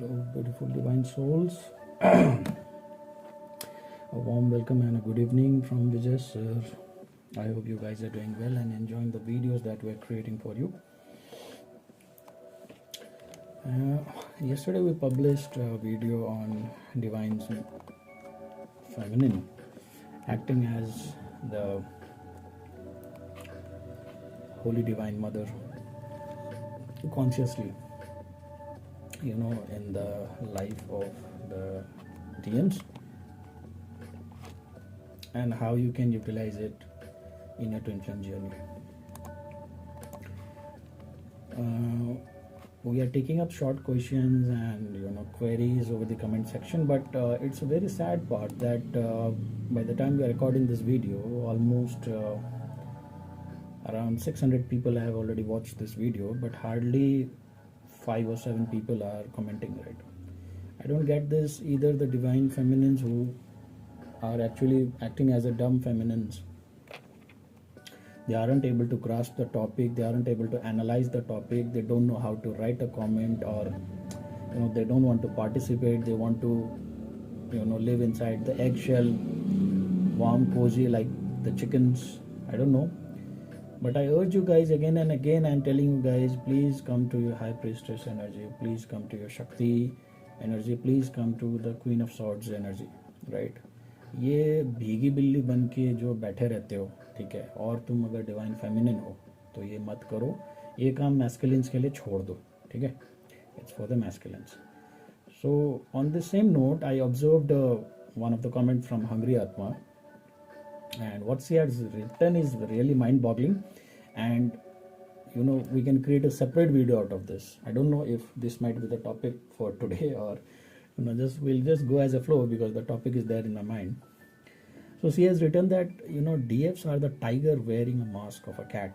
Hello, beautiful divine souls. A warm welcome and a good evening from Vijay sir. I hope you guys are doing well and enjoying the videos that we're creating for you. Yesterday we published a video on divine feminine acting as the holy divine mother consciously, in the life of the DMs, and how you can utilize it in your twin flame journey. We are taking up short questions and queries over the comment section, but it's a very sad part that by the time we are recording this video, almost around 600 people have already watched this video, but hardly 5 or 7 people are commenting, right? I don't get this. Either the divine feminines who are actually acting as a dumb feminines, they aren't able to grasp the topic, they aren't able to analyze the topic, they don't know how to write a comment, or they don't want to participate, they want to live inside the eggshell, warm, cozy like the chickens. I don't know. But I urge you guys again and again, I'm telling you guys, please come to your high priestess energy, please come to your Shakti energy, please come to the Queen of Swords energy, right? ये भीगी बिल्ली बन के जो बैठे रहते हो, ठीक है, और तुम अगर डिवाइन फेमिनिन हो तो ये मत करो. ये काम मैस्कुलिन्स के लिए छोड़ दो, ठीक है. It's for the masculines. So on the same note I observed one of the comment from Hungry Atma, and what she has written is really mind-boggling, and we can create a separate video out of this. I don't know if this might be the topic for today, or we'll just go as a flow because the topic is there in my mind. So she has written that DFs are the tiger wearing a mask of a cat,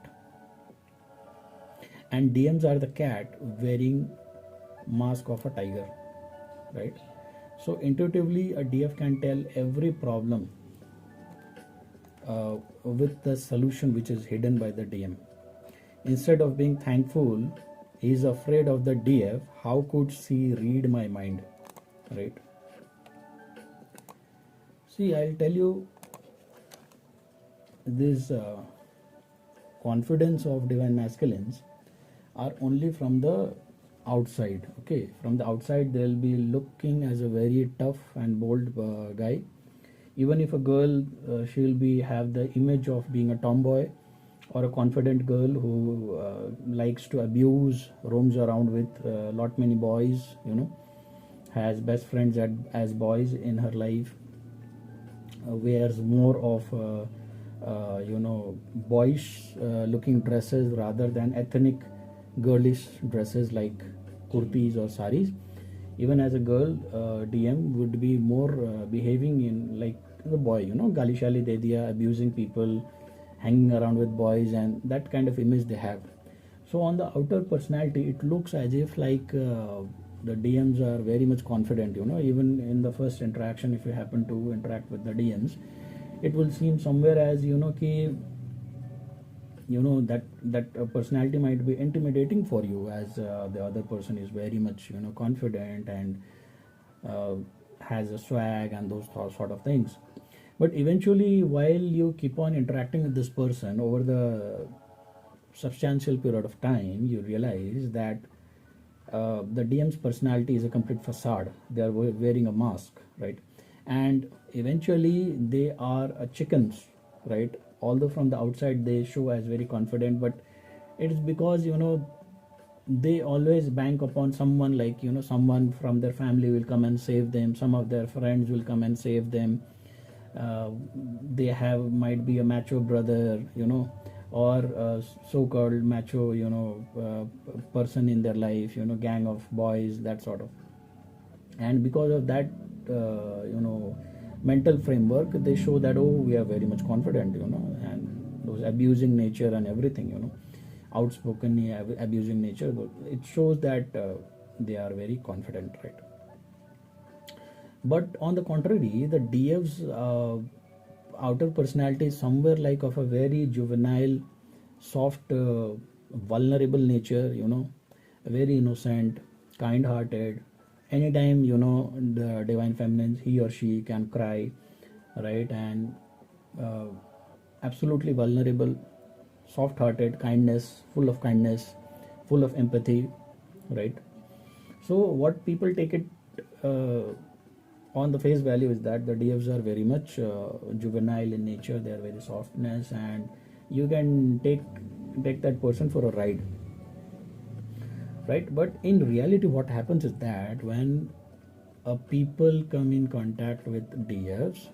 and DMs are the cat wearing mask of a tiger, right? So intuitively a DF can tell every problem with the solution which is hidden by the DM. Instead of being thankful, he is afraid of the DF. How could she read my mind, right? See, I'll tell you, this confidence of divine masculines are only from the outside. Okay, from the outside they'll be looking as a very tough and bold guy. Even if a girl, she'll be have the image of being a tomboy, or a confident girl who likes to abuse, roams around with lot many boys, has best friends as boys in her life, wears more of boyish looking dresses rather than ethnic girlish dresses like kurtis or saris. Even as a girl, DM would be more behaving in like the boy, gali shali de diya, abusing people, hanging around with boys, and that kind of image they have. So on the outer personality, it looks as if like the DMs are very much confident. Even in the first interaction, if you happen to interact with the DMs, it will seem somewhere as that personality might be intimidating for you, as the other person is very much confident and has a swag and those sort of things. But eventually, while you keep on interacting with this person over the substantial period of time, you realize that the DM's personality is a complete facade. They are wearing a mask, right? And eventually they are chickens, right? Although from the outside they show as very confident, but it is because they always bank upon someone, like someone from their family will come and save them, some of their friends will come and save them. They might be a macho brother, or a so-called macho person in their life, gang of boys, that sort of. And because of that mental framework, they show that, oh, we are very much confident, and those abusing nature and everything, outspoken abusing nature, it shows that they are very confident, right? But on the contrary, the DF's outer personality is somewhere like of a very juvenile, soft, vulnerable nature, very innocent, kind-hearted, anytime, the divine feminine, he or she can cry, right? And uh, absolutely vulnerable, soft hearted, kindness, full of empathy, right? So what people take it uh, on the face value is that the DFs are very much juvenile in nature. They are very softness, and you can take that person for a ride, right? But in reality, what happens is that when people come in contact with DFs,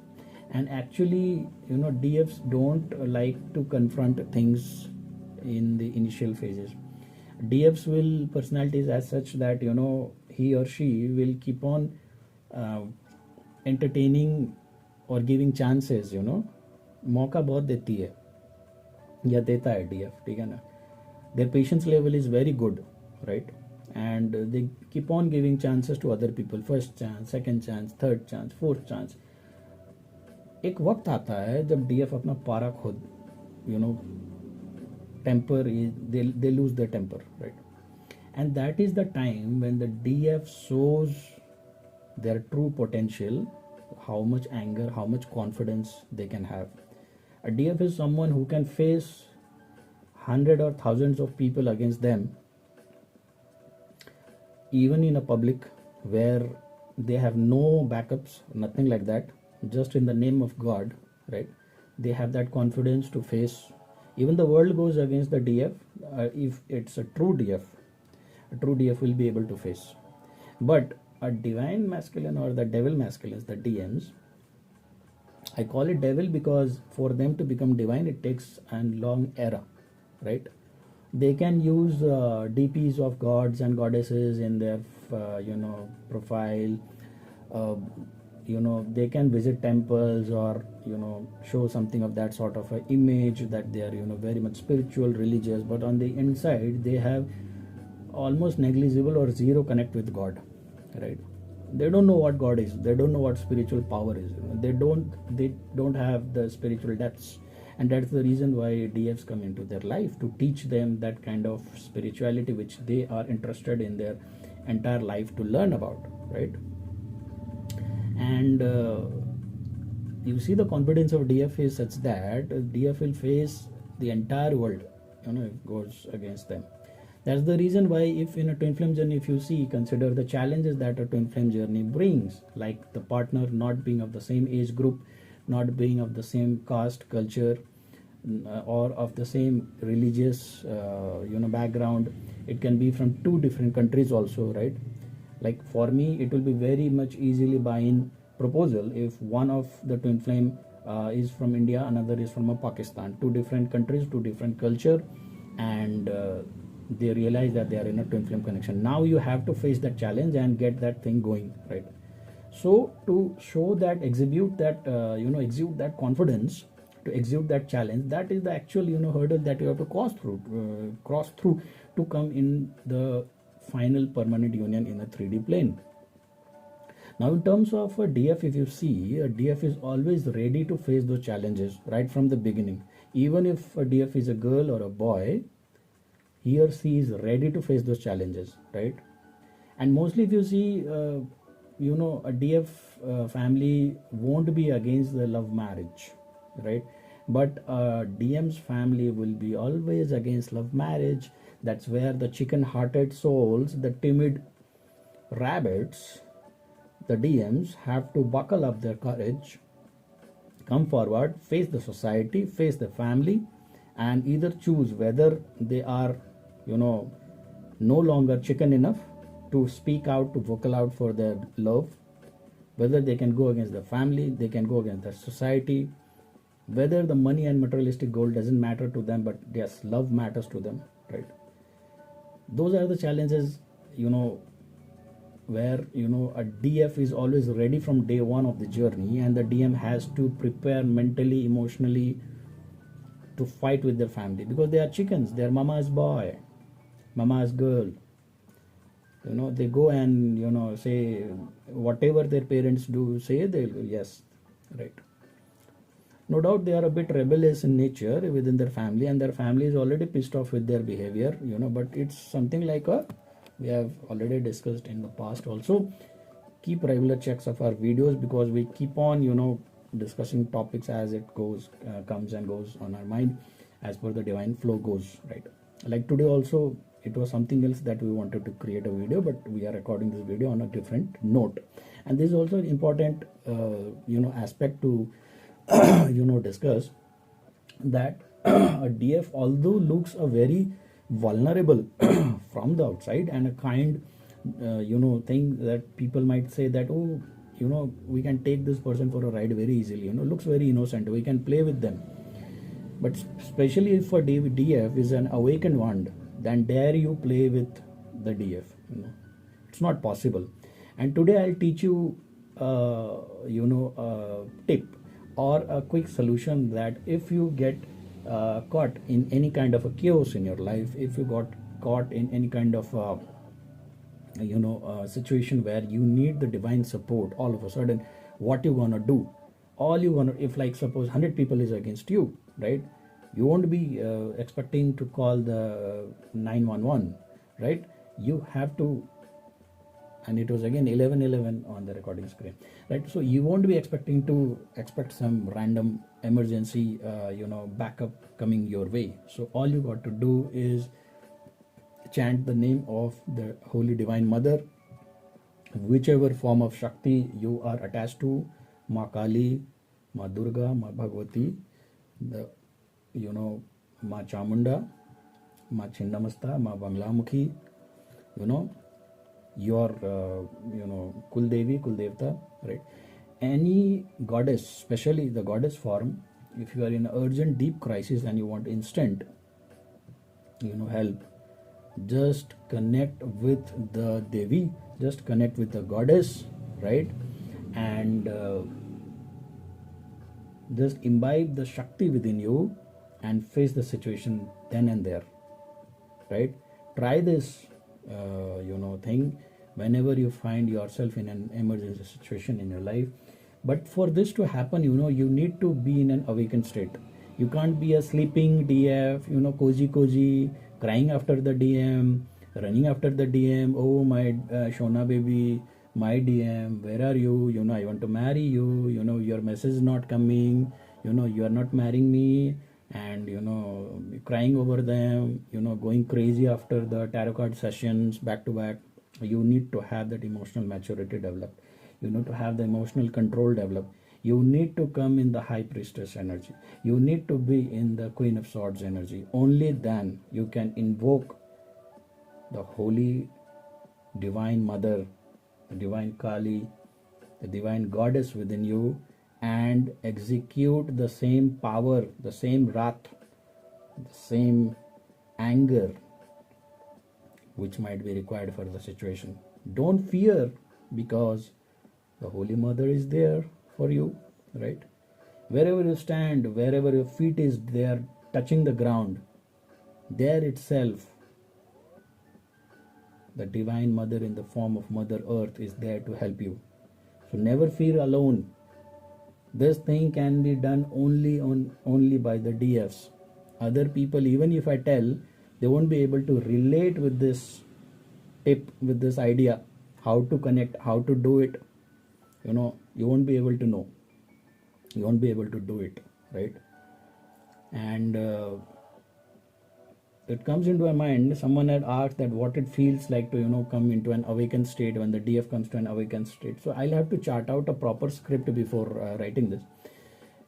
and actually, DFs don't like to confront things in the initial phases. DFs will personalities as such that he or she will keep on uh, entertaining or giving chances. मौका बहुत देती है या देता है DF, ठीक है ना. Their patience level is very good, right? And they keep on giving chances to other people, first chance, second chance, third chance, fourth chance. एक वक्त आता है जब DF अपना पारा खुद no temper is, they lose their temper, right? And that is the time when the DF shows their true potential, how much anger, how much confidence they can have. A DF is someone who can face hundred or thousands of people against them, even in a public where they have no backups, nothing like that, just in the name of God, right? They have that confidence to face. Even the world goes against the DF. If it's a true DF will be able to face. But a divine masculine or the devil masculines, the DMs, I call it devil because for them to become divine, it takes a long era, right? They can use DPs of gods and goddesses in their, profile. They can visit temples or, show something of that sort of a image that they are, very much spiritual, religious. But on the inside, they have almost negligible or zero connect with God, right? They don't know what God is. They don't know what spiritual power is. They don't have the spiritual depths, and that's the reason why DFs come into their life to teach them that kind of spirituality which they are interested in their entire life to learn about, right? And you see the confidence of DF is such that DF will face the entire world, if it goes against them. That's the reason why, if in a twin flame journey, if you see, consider the challenges that a twin flame journey brings, like the partner not being of the same age group, not being of the same caste, culture, or of the same religious, background. It can be from two different countries also, right? Like for me, it will be very much easily buy-in proposal if one of the twin flame is from India, another is from Pakistan, two different countries, two different culture, and they realize that they are in a twin flame connection. Now you have to face that challenge and get that thing going, right? So to show that, exhibit that confidence, to execute that challenge, that is the actual hurdle that you have to cross through to come in the final permanent union in a 3D plane. Now in terms of a DF, if you see, a DF is always ready to face those challenges right from the beginning. Even if a DF is a girl or a boy, he or she is ready to face those challenges, right? And mostly if you see, a DF family won't be against the love marriage, right? But DM's family will be always against love marriage. That's where the chicken-hearted souls, the timid rabbits, the DMs have to buckle up their courage, come forward, face the society, face the family, and either choose whether they are, no longer chicken enough to speak out, to vocal out for their love, whether they can go against the family, they can go against the society, whether the money and materialistic goal doesn't matter to them, but yes, love matters to them, right? Those are the challenges, where a DF is always ready from day one of the journey, and the DM has to prepare mentally, emotionally to fight with their family, because they are chickens. Their mama is boy, mama is girl. They go and say whatever their parents do, say they'll yes, right? No doubt they are a bit rebellious in nature within their family, and their family is already pissed off with their behavior, but it's something like a we have already discussed in the past also. Keep regular checks of our videos, because we keep on discussing topics as it goes, comes and goes on our mind, as per the divine flow goes, right? Like today also, it was something else that we wanted to create a video, but we are recording this video on a different note. And this is also an important aspect to discuss, that a DF, although looks a very vulnerable from the outside, and a kind thing that people might say that, oh, we can take this person for a ride very easily, looks very innocent, we can play with them. But especially if a DF is an awakened one, then dare you play with the DF, it's not possible. And today I'll teach you a tip or a quick solution, that if you get caught in any kind of a chaos in your life, if you got caught in any kind of situation where you need the divine support all of a sudden, what you gonna do? All you gonna, if like suppose 100 people is against you, right? You won't be expecting to call the 911, right? You have to, and it was again 1111 on the recording screen, right? So you won't be expect some random emergency backup coming your way. So all you got to do is chant the name of the Holy Divine Mother, whichever form of Shakti you are attached to, Ma Kali, Ma Durga, Ma Bhagavati, the Ma Chamunda, Ma Chinnamasta, Ma Banglamukhi, your Kul Devi, Kul Devta, right? Any goddess, especially the goddess form, if you are in urgent deep crisis and you want instant help, just connect with the Devi, just connect with the goddess, right? And just imbibe the Shakti within you and face the situation then and there, right? Try this thing whenever you find yourself in an emergency situation in your life. But for this to happen, you need to be in an awakened state. You can't be a sleeping DF, cozy, crying after the DM, running after the DM. Oh, my Shona baby, my DM, where are you? I want to marry you. Your message is not coming. You are not marrying me. And crying over them, going crazy after the tarot card sessions back to back. You need to have that emotional maturity developed. You need to have the emotional control developed. You need to come in the High Priestess energy. You need to be in the Queen of Swords energy. Only then you can invoke the Holy Divine Mother, the Divine Kali, the Divine Goddess within you, and execute the same power, the same wrath, the same anger which might be required for the situation. Don't fear, because the Holy Mother is there for you, right? Wherever you stand, wherever your feet is there touching the ground, there itself the Divine Mother in the form of Mother Earth is there to help you. So never fear alone. This thing can be done only by the DFs. Other people, even if I tell, they won't be able to relate with this tip, with this idea, how to connect, how to do it. You won't be able to know. You won't be able to do it, right? And it comes into my mind, someone had asked that what it feels like to come into an awakened state when the DF comes to an awakened state. So I'll have to chart out a proper script before writing this,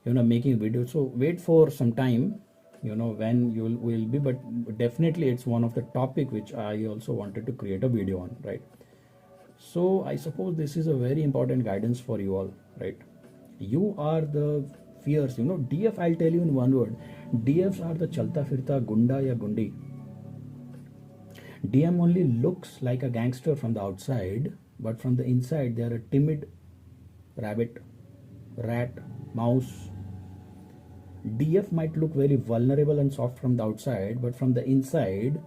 making video. So wait for some time, when you will be, but definitely it's one of the topic which I also wanted to create a video on, right? So I suppose this is a very important guidance for you all, right? You are the fears, DF, I'll tell you in one word, DFs are the chalta firta gunda ya gundi. DM only looks like a gangster from the outside, but from the inside they are a timid rabbit, rat, mouse. DF might look very vulnerable and soft from the outside, but from the inside,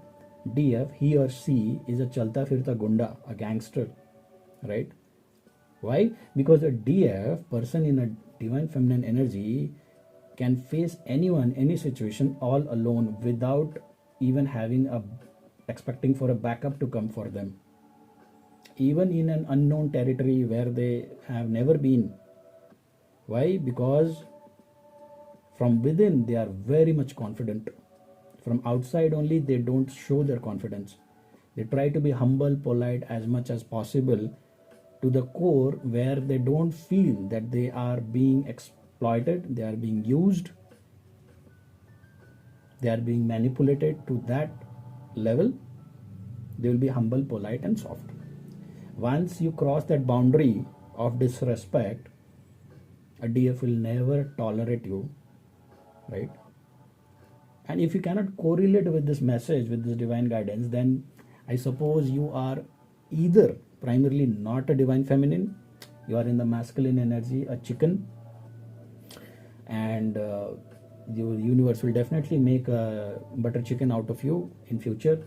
DF, he or she, is a chalta firta gunda, a gangster, right? Why? Because a DF, person in a divine feminine energy, can face anyone, any situation all alone without even having a expecting for a backup to come for them, even in an unknown territory where they have never been. Why? Because from within they are very much confident. From outside only they don't show their confidence. They try to be humble, polite as much as possible to the core, where they don't feel that they are being exploited, they are being used, they are being manipulated. To that level they will be humble, polite and soft. Once you cross that boundary of disrespect, a DF will never tolerate you, right? And if you cannot correlate with this message, with this divine guidance, then I suppose you are either primarily not a divine feminine, you are in the masculine energy, a chicken, and the universe will definitely make a butter chicken out of you in future.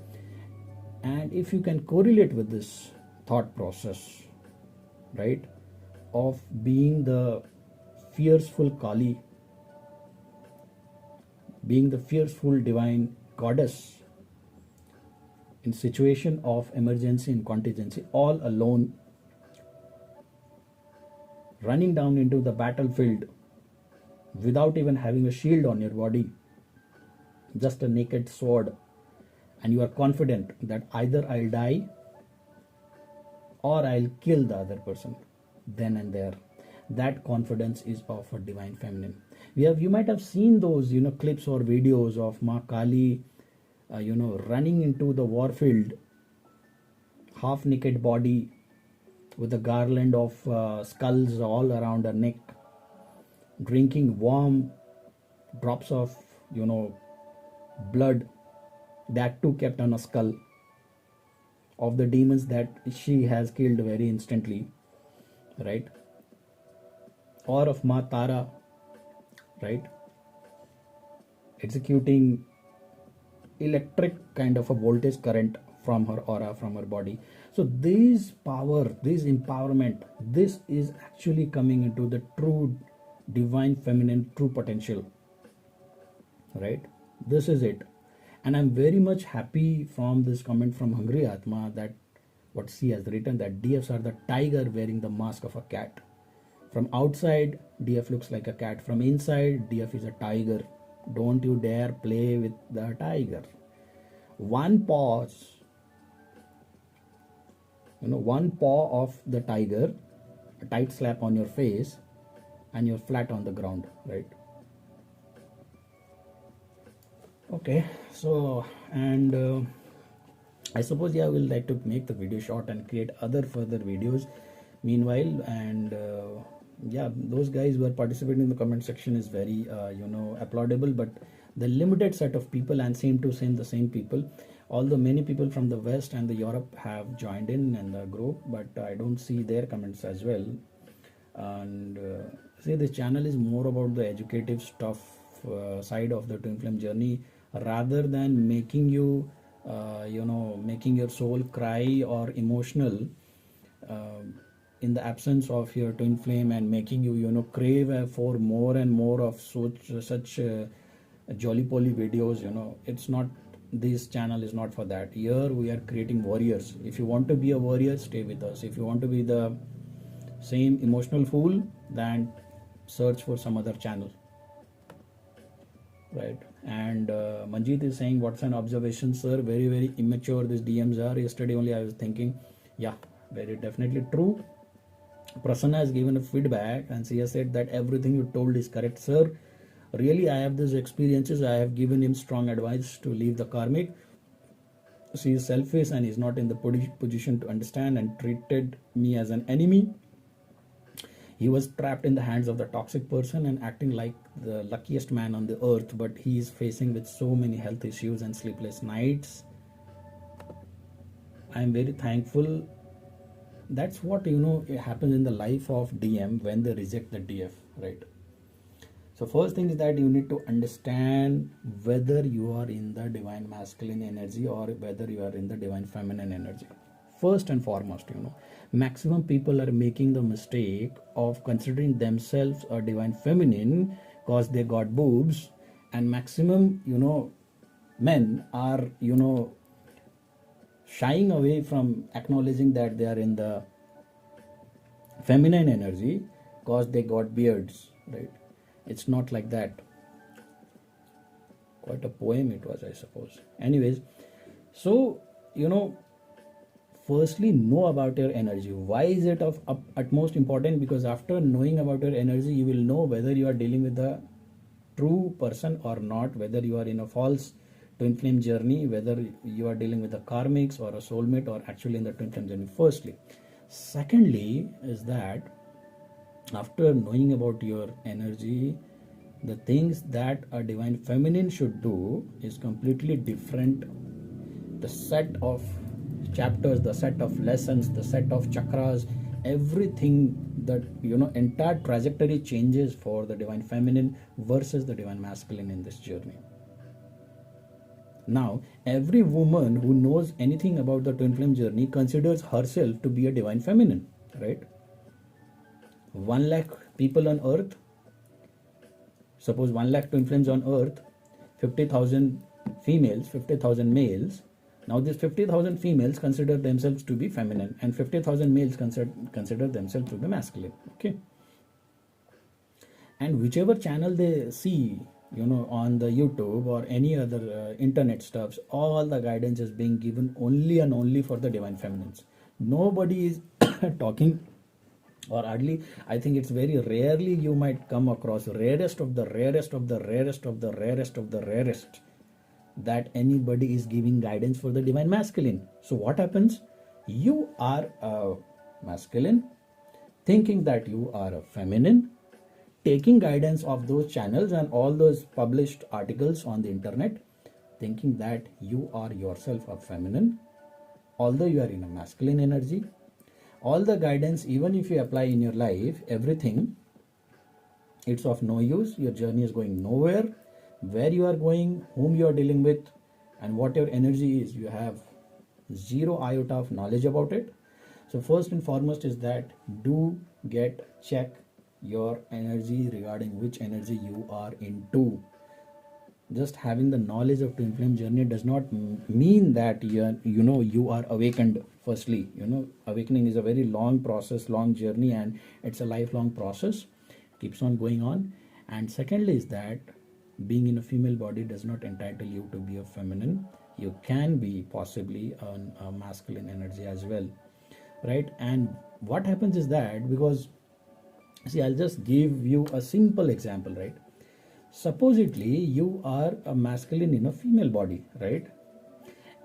And if you can correlate with this thought process, right, of being the fierceful Kali, being the fierceful divine goddess in situation of emergency and contingency, all alone, running down into the battlefield without even having a shield on your body, just a naked sword, and you are confident that either I'll die or I'll kill the other person then and there. That confidence is of a divine feminine. You might have seen those clips or videos of Ma Kali running into the warfield, half naked body with a garland of skulls all around her neck, drinking warm drops of blood, that too kept on a skull, of the demons that she has killed very instantly, right? Or of Ma Tara, right, executing electric kind of a voltage current from her aura, from her body. So this power, this empowerment, this is actually coming into the true divine feminine, true potential, right? This is it. And I'm very much happy from this comment from Hungry Atma, that what she has written, that DFs are the tiger wearing the mask of a cat. From outside, DF looks like a cat. From inside, DF is a tiger. Don't you dare play with the tiger. One paw of the tiger, a tight slap on your face, and you're flat on the ground, right? Okay, so, and I suppose I will like to make the video short and create other further videos meanwhile. And those guys who are participating in the comment section is very applaudable, but the limited set of people, and the same people, although many people from the West and the Europe have joined in the group, but I don't see their comments as well. And see, this channel is more about the educative stuff side of the twin flame journey, rather than making you making your soul cry or emotional in the absence of your twin flame, and making you crave for more and more of such jolly poly videos. It's not, this channel is not for that. Here we are creating warriors. If you want to be a warrior, stay with us. If you want to be the same emotional fool, then search for some other channel, right? And Manjeet is saying, what's an observation, sir? Very, very immature these DMs are. Yesterday only I was thinking, yeah, very definitely true. Prasanna has given a feedback and she has said that everything you told is correct, sir. Really, I have these experiences. I have given him strong advice to leave the karmic. She is selfish and is not in the position to understand, and treated me as an enemy. He was trapped in the hands of the toxic person and acting like the luckiest man on the earth, but he is facing with so many health issues and sleepless nights. I am very thankful. That's what it happens in the life of DM when they reject the DF, right? So first thing is that you need to understand whether you are in the divine masculine energy or whether you are in the divine feminine energy. First and foremost, maximum people are making the mistake of considering themselves a divine feminine because they got boobs, and maximum men are shying away from acknowledging that they are in the feminine energy because they got beards, right? It's not like that. Quite a poem it was, I suppose. Anyways, so firstly, know about your energy. Why is it of utmost important? Because after knowing about your energy, you will know whether you are dealing with a true person or not, whether you are in a false twin flame journey, whether you are dealing with a karmics or a soulmate, or actually in the twin flame journey. Firstly, secondly is that after knowing about your energy, the things that a divine feminine should do is completely different. The set of chapters, the set of lessons, the set of chakras, everything, that entire trajectory changes for the divine feminine versus the divine masculine in this journey. Now, every woman who knows anything about the twin flame journey considers herself to be a divine feminine, right? 1 lakh people on earth, suppose 1 lakh twin flames on earth, 50,000 females, 50,000 males. Now these 50,000 females consider themselves to be feminine and 50,000 males consider themselves to be masculine. Okay. And whichever channel they see, on the YouTube or any other internet stuffs, all the guidance is being given only and only for the divine feminines. Nobody is talking, or hardly, I think it's very rarely you might come across, rarest of the rarest of the rarest of the rarest of the rarest, that anybody is giving guidance for the divine masculine. So what happens? You are a masculine, thinking that you are a feminine, taking guidance of those channels and all those published articles on the internet, thinking that you are yourself a feminine, although you are in a masculine energy. All the guidance, even if you apply in your life, everything, it's of no use. Your journey is going nowhere. Where you are going, whom you are dealing with, and what your energy is, you have zero iota of knowledge about it. So first and foremost is that do check your energy regarding which energy you are into. Just having the knowledge of twin flame journey does not mean that you are awakened. Firstly, awakening is a very long process, long journey, and it's a lifelong process, keeps on going on. And secondly is that being in a female body does not entitle you to be a feminine. You can be possibly a masculine energy as well, right? And what happens is that, because see, I'll just give you a simple example, right? Supposedly you are a masculine in a female body, right?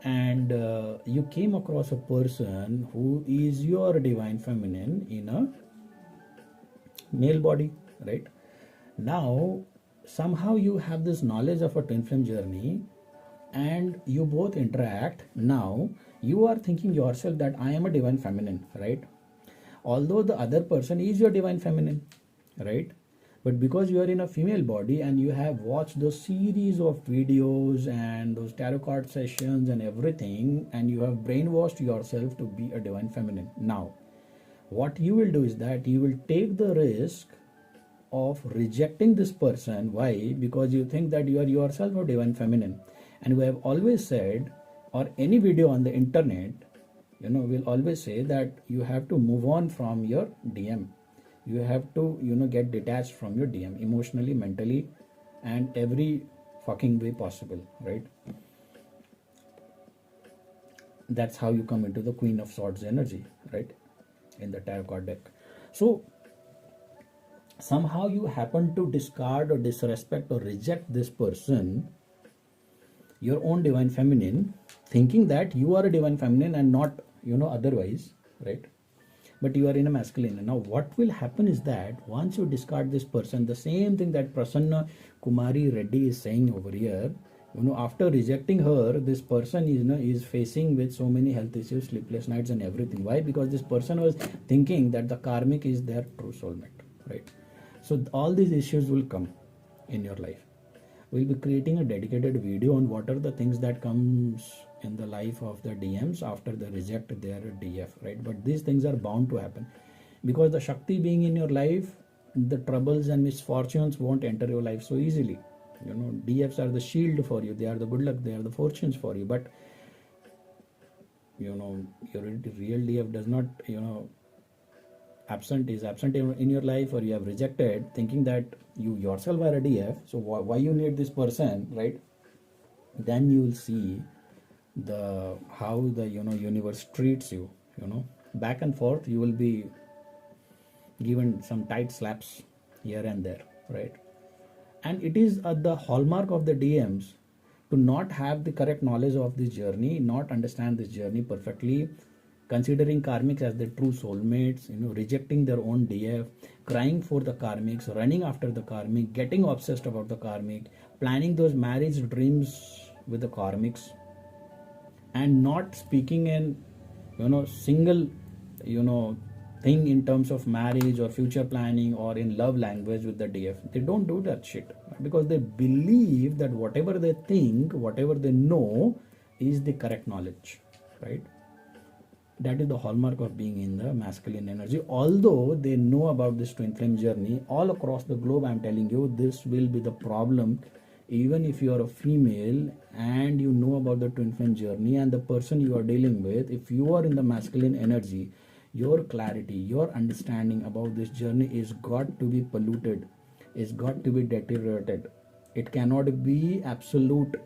And you came across a person who is your divine feminine in a male body, right? Now somehow you have this knowledge of a twin flame journey and you both interact. Now you are thinking yourself that I am a divine feminine, right? Although the other person is your divine feminine, right? But because you are in a female body and you have watched those series of videos and those tarot card sessions and everything, and you have brainwashed yourself to be a divine feminine. Now what you will do is that you will take the risk of rejecting this person. Why? Because you think that you are yourself a divine feminine. And we have always said, or any video on the internet, will always say that you have to move on from your DM. You have to get detached from your DM emotionally, mentally, and every fucking way possible, right? That's how you come into the Queen of Swords energy, right, in the tarot card deck. So somehow you happen to discard or disrespect or reject this person, your own divine feminine, thinking that you are a divine feminine and not otherwise, right? But you are in a masculine. Now what will happen is that once you discard this person, the same thing that Prasanna Kumari Reddy is saying over here, after rejecting her, this person is facing with so many health issues, sleepless nights and everything. Why? Because this person was thinking that the karmic is their true soulmate, right? So all these issues will come in your life. We'll be creating a dedicated video on what are the things that comes in the life of the DMs after they reject their DF, right? But these things are bound to happen because the Shakti being in your life, the troubles and misfortunes won't enter your life so easily. DFs are the shield for you. They are the good luck. They are the fortunes for you. But your real DF does not, absent in your life, or you have rejected thinking that you yourself are a DF, so why you need this person, right? Then you will see the how the universe treats you, back and forth. You will be given some tight slaps here and there, right? And it is the hallmark of the DMs to not have the correct knowledge of this journey, not understand this journey perfectly, considering karmics as their true soulmates, rejecting their own DF, crying for the karmics, running after the karmic, getting obsessed about the karmic, planning those marriage dreams with the karmics, and not speaking in single thing in terms of marriage or future planning or in love language with the DF. They don't do that shit because they believe that whatever they think, whatever they know is the correct knowledge, right? That is the hallmark of being in the masculine energy. Although they know about this twin flame journey all across the globe, I'm telling you, this will be the problem. Even if you are a female and you know about the twin flame journey and the person you are dealing with, if you are in the masculine energy, your clarity, your understanding about this journey is got to be polluted, is got to be deteriorated. It cannot be absolute.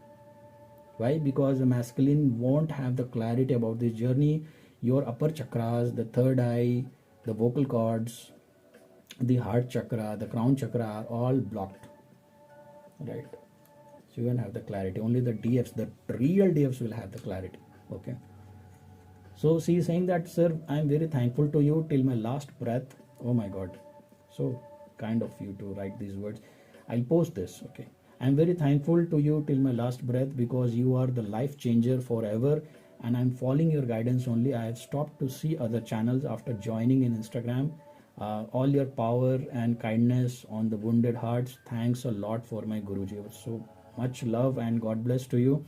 Why? Because the masculine won't have the clarity about this journey. Your upper chakras, the third eye, the vocal cords, the heart chakra, the crown chakra are all blocked, right? So you won't have the clarity. Only the DFs, the real DFs, will have the clarity. Okay. So she is saying that, sir, I am very thankful to you till my last breath. Oh my God, so kind of you to write these words. I'll post this. Okay. I am very thankful to you till my last breath because you are the life changer forever, and I'm following your guidance only. I have stopped to see other channels after joining in Instagram. All your power and kindness on the wounded hearts. Thanks a lot for my Guruji. So much love and God bless to you,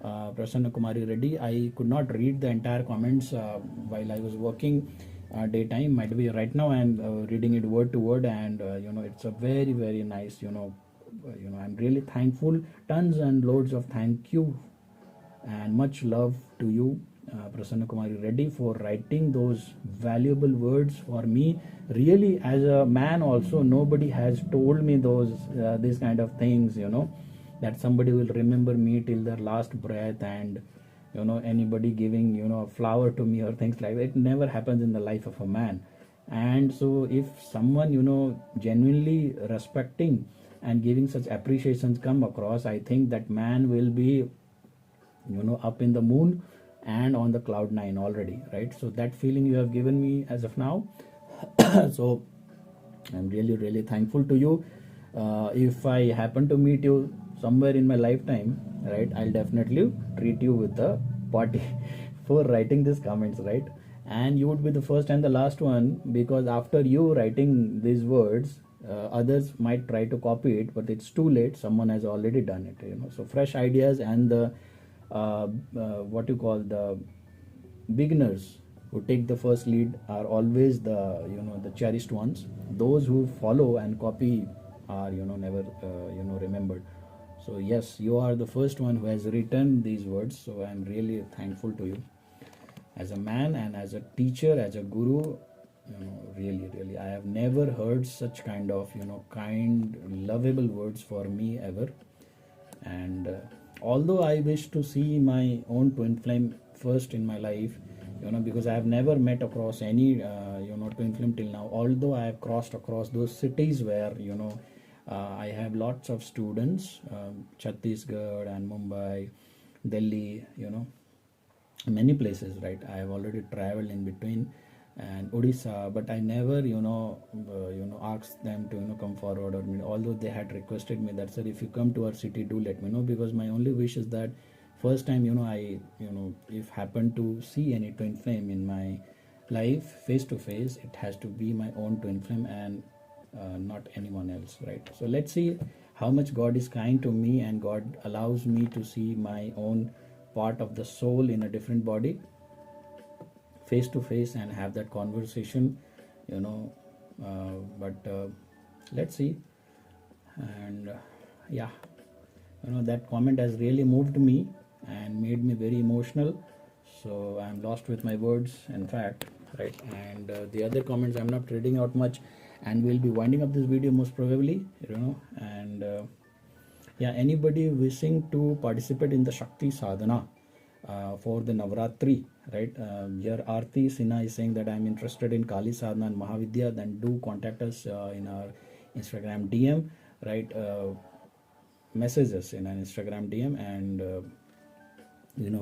Prasanna Kumari Reddy. I could not read the entire comments while I was working daytime. Might be right now I'm reading it word to word, and it's a very very nice. I'm really thankful. Tons and loads of thank you and much love to you, Prasanna Kumari Reddy, for writing those valuable words for me. Really, as a man, also nobody has told me these kind of things. That somebody will remember me till their last breath, and anybody giving a flower to me or things like that. It never happens in the life of a man. And so, if someone genuinely respecting and giving such appreciations come across, I think that man will be up in the moon and on the cloud nine already, right? So that feeling you have given me as of now. So I'm really really thankful to you. If I happen to meet you somewhere in my lifetime, right, I'll definitely treat you with a party for writing these comments, right? And you would be the first and the last one, because after you writing these words, others might try to copy it, but it's too late. Someone has already done it. So fresh ideas and the what you call the beginners who take the first lead are always the cherished ones. Those who follow and copy are never remembered. So yes, you are the first one who has written these words, so I'm really thankful to you as a man and as a teacher, as a guru. Really really, I have never heard such kind of kind lovable words for me ever. And although I wish to see my own twin flame first in my life, because I have never met across any twin flame till now. Although I have crossed across those cities where I have lots of students, Chhattisgarh and Mumbai, Delhi, many places, right? I have already traveled in between, and Odisha, but I never asked them to come forward, or although they had requested me that, sir, if you come to our city, do let me know, because my only wish is that first time I if happen to see any twin flame in my life face to face, it has to be my own twin flame and not anyone else, right? So let's see how much God is kind to me and God allows me to see my own part of the soul in a different body face to face and have that conversation, but let's see. And yeah, that comment has really moved me and made me very emotional. So I'm lost with my words, in fact, right? And the other comments I'm not reading out much, and we'll be winding up this video most probably, and yeah, anybody wishing to participate in the Shakti sadhana for the Navratri, right? Here Aarti Sinha is saying that I'm interested in Kali sadhana and Mahavidya. Then do contact us in our Instagram DM, right? Message us in an Instagram DM, and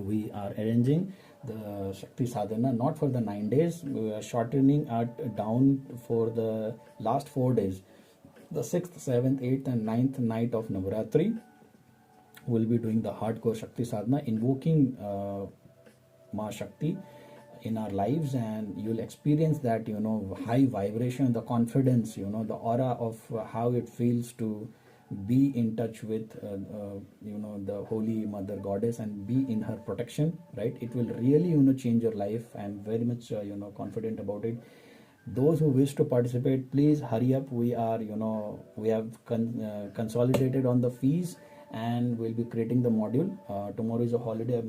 we are arranging the Shakti sadhana not for the 9 days. We are shortening it down for the last 4 days. The 6th, 7th, 8th, and 9th night of Navratri, will be doing the hardcore Shakti sadhana, invoking Ma Shakti in our lives, and you'll experience that high vibration, the confidence, the aura of how it feels to be in touch with the holy mother goddess and be in her protection, right? It will really change your life. I'm very much confident about it. Those who wish to participate, please hurry up. We are we have consolidated on the fees, and we'll be creating the module. Tomorrow is a holiday.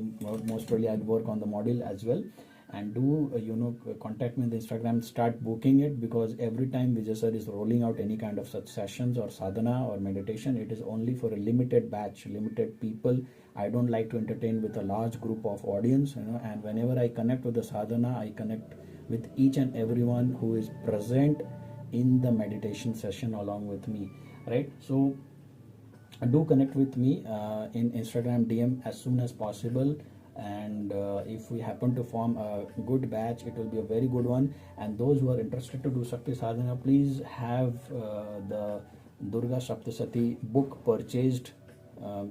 Most probably I'll work on the module as well. And do contact me on the Instagram, start booking it, because every time Vijay sir is rolling out any kind of such sessions or sadhana or meditation, it is only for a limited batch, limited people. I don't like to entertain with a large group of audience, and whenever I connect with the sadhana, I connect with each and everyone who is present in the meditation session along with me, right? So do connect with me in Instagram DM as soon as possible. And if we happen to form a good batch, it will be a very good one. And those who are interested to do Shakti sadhana, please have the Durga Saptasati book purchased.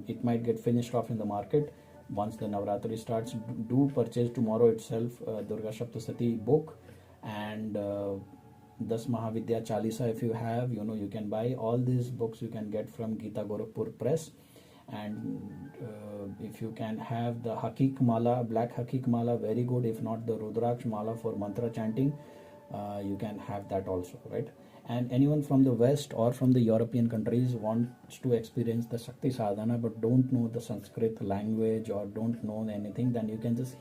It might get finished off in the market once the Navratri starts. Do purchase tomorrow itself Durga Saptasati book, and Das Mahavidya Chalisa. If you have, you can buy all these books. You can get from Gita Gorakhpur Press. And if you can have the Hakik Mala, black Hakik Mala, very good. If not, the Rudraksh Mala for mantra chanting, you can have that also, right? And anyone from the West or from the European countries wants to experience the Shakti sadhana but don't know the Sanskrit language or don't know anything, then you can just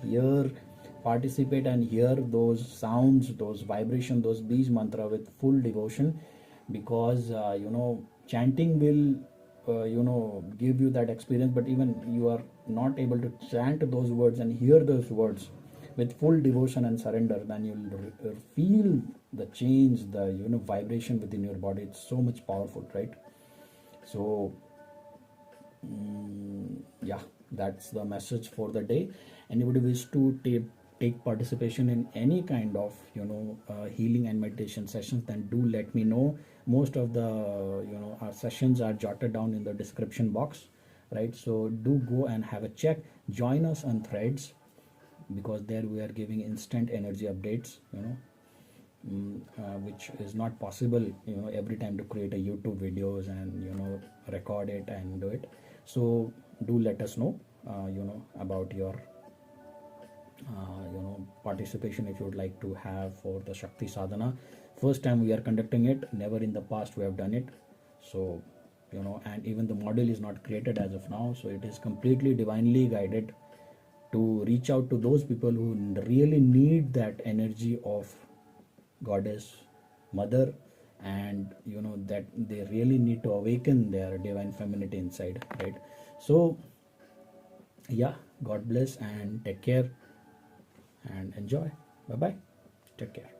participate and hear those sounds, those vibrations, those Bij mantra with full devotion, because chanting will give you that experience. But even you are not able to chant those words and hear those words with full devotion and surrender, then you'll feel the change, the vibration within your body. It's so much powerful, right? So yeah, that's the message for the day. Anybody wish to take participation in any kind of healing and meditation sessions, then do let me know. Most of the our sessions are jotted down in the description box, right? So do go and have a check. Join us on Threads, because there we are giving instant energy updates, which is not possible every time to create a YouTube videos and record it and do it. So do let us know about your participation, if you would like to have for the Shakti sadhana. First time we are conducting it, never in the past we have done it. So and even the model is not created as of now, so it is completely divinely guided to reach out to those people who really need that energy of goddess mother, and that they really need to awaken their divine femininity inside, right? So yeah, God bless and take care and enjoy. Bye bye, take care.